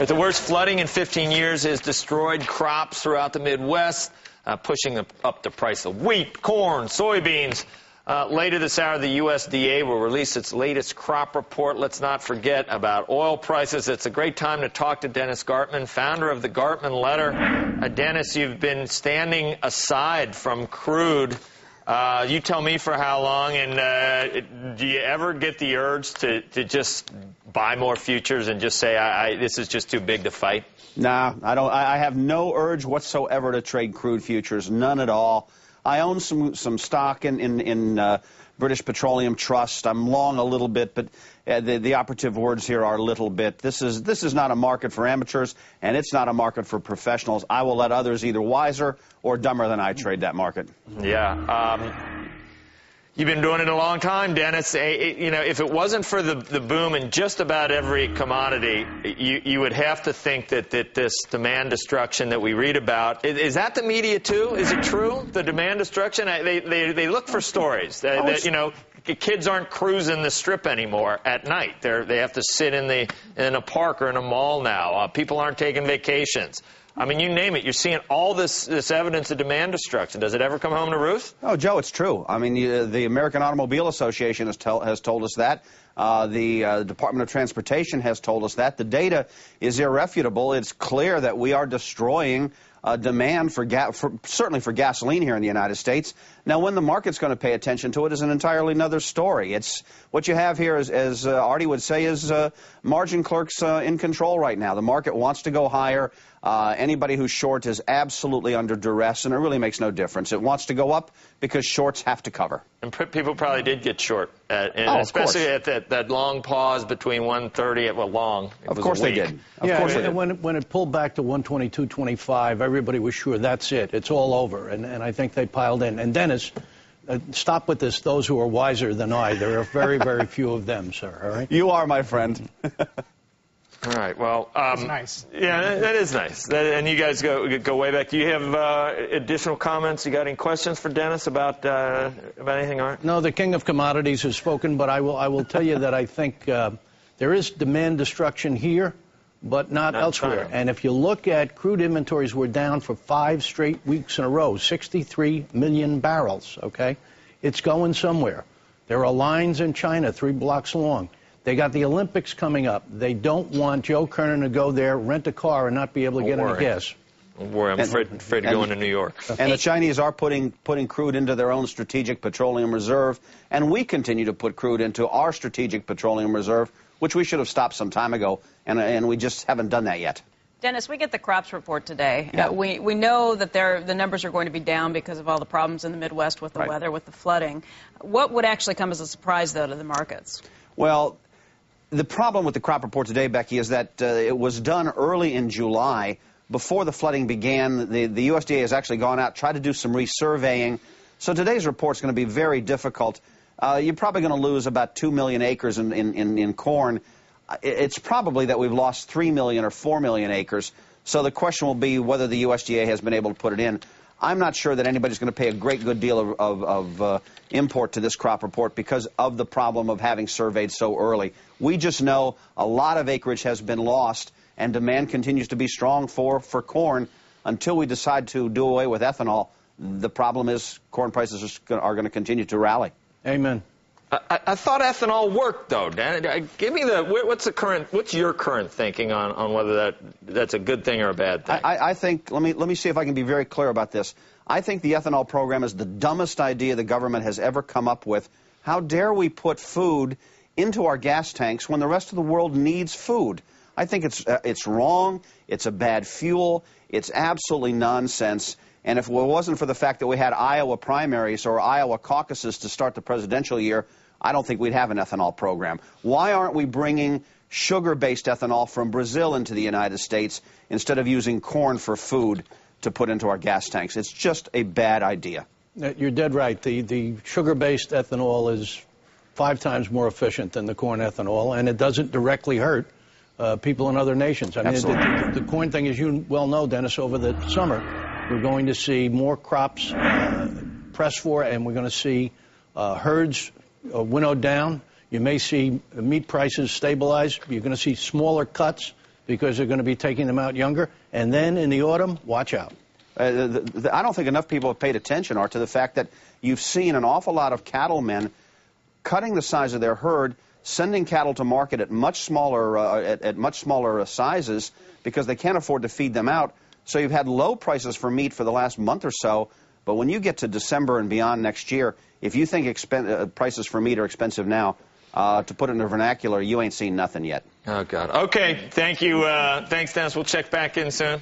But the worst flooding in 15 years has destroyed crops throughout the Midwest, pushing up the price of wheat, corn, soybeans. Later this hour, the USDA will release its latest crop report. Let's not forget about oil prices. It's a great time to talk to Dennis Gartman, founder of the Gartman Letter. Dennis, you've been standing aside from crude. You tell me for how long, and do you ever get the urge to just buy more futures and just say, this is just too big to fight? Nah, I don't. I have no urge whatsoever to trade crude futures, none at all. I own some stock in British Petroleum Trust. I'm long a little bit, but the operative words here are little bit. This is not a market for amateurs, and it's not a market for professionals. I will let others either wiser or dumber than I trade that market. Yeah. You've been doing it a long time, Dennis. You know, if it wasn't for the boom in just about every commodity, you would have to think that this demand destruction that we read about, is that the media too? Is it true, the demand destruction? They look for stories. You know, kids aren't cruising the strip anymore at night. They have to sit in a park or in a mall now. People aren't taking vacations. I mean, you name it. You're seeing all this evidence of demand destruction. Does it ever come home to roost? Oh, Joe, it's true. I mean, the American Automobile Association has told us that. The Department of Transportation has told us that. The data is irrefutable. It's clear that we are destroying demand certainly for gasoline here in the United States. Now, when the market's going to pay attention to it is an entirely another story. It's what you have here, as Artie would say, is margin clerks in control right now. The market wants to go higher. Anybody who's short is absolutely under duress, and it really makes no difference. It wants to go up because shorts have to cover. And people probably did get short, especially at that long pause between 130 at long. Of course they did. Of course they did. When it pulled back to 122.25, everybody was sure that's it. It's all over, and I think they piled in. And Dennis, stop with this. Those who are wiser than I, there are very, very few of them, sir. All right. You are, my friend. All right. Well, that's nice. Yeah, that is nice. And you guys go way back. Do you have additional comments? You got any questions for Dennis about anything, Art? No, the king of commodities has spoken, but I will tell you that I think there is demand destruction here, but not elsewhere. And if you look at crude inventories, we're down for 5 straight weeks in a row, 63 million barrels. Okay, it's going somewhere. There are lines in China 3 blocks long. They got the Olympics coming up. They don't want Joe Kernan to go there, rent a car, and not be able to get any gas. Don't worry, I'm afraid to go into New York. And the Chinese are putting crude into their own strategic petroleum reserve, and we continue to put crude into our strategic petroleum reserve, which we should have stopped some time ago, and we just haven't done that yet. Dennis, we get the crops report today. Yeah. We know that the numbers are going to be down because of all the problems in the Midwest with the weather, with the flooding. What would actually come as a surprise, though, to the markets? Well, the problem with the crop report today, Becky, is that it was done early in July, before the flooding began. The USDA has actually gone out, tried to do some resurveying. So today's report is going to be very difficult. You're probably going to lose about 2 million acres in corn. It's probably that we've lost 3 million or 4 million acres. So the question will be whether the USDA has been able to put it in. I'm not sure that anybody's going to pay a great good deal of import to this crop report because of the problem of having surveyed so early. We just know a lot of acreage has been lost, and demand continues to be strong for corn until we decide to do away with ethanol. The problem is corn prices are going to continue to rally. Amen. I thought ethanol worked, though, Dan. Give me what's your current thinking on whether that's a good thing or a bad thing? I think, let me see if I can be very clear about this. I think the ethanol program is the dumbest idea the government has ever come up with. How dare we put food into our gas tanks when the rest of the world needs food? I think it's wrong, it's a bad fuel, it's absolutely nonsense. And if it wasn't for the fact that we had Iowa primaries or Iowa caucuses to start the presidential year, I don't think we'd have an ethanol program. Why aren't we bringing sugar-based ethanol from Brazil into the United States instead of using corn for food to put into our gas tanks? It's just a bad idea. You're dead right. The sugar-based ethanol is 5 times more efficient than the corn ethanol, and it doesn't directly hurt people in other nations. I mean, the corn thing, as you well know, Dennis, over the summer, we're going to see more crops pressed for, and we're going to see herds winnowed down. You may see meat prices stabilize. You're going to see smaller cuts. because they're going to be taking them out younger. And then in the autumn, watch out. I don't think enough people have paid attention, Art, to the fact that you've seen an awful lot of cattlemen cutting the size of their herd, sending cattle to market at much smaller sizes because they can't afford to feed them out. So you've had low prices for meat for the last month or so. But when you get to December and beyond next year, if you think prices for meat are expensive now, to put it in the vernacular, you ain't seen nothing yet. Oh, God. Okay. Thank you. Thanks, Dennis. We'll check back in soon.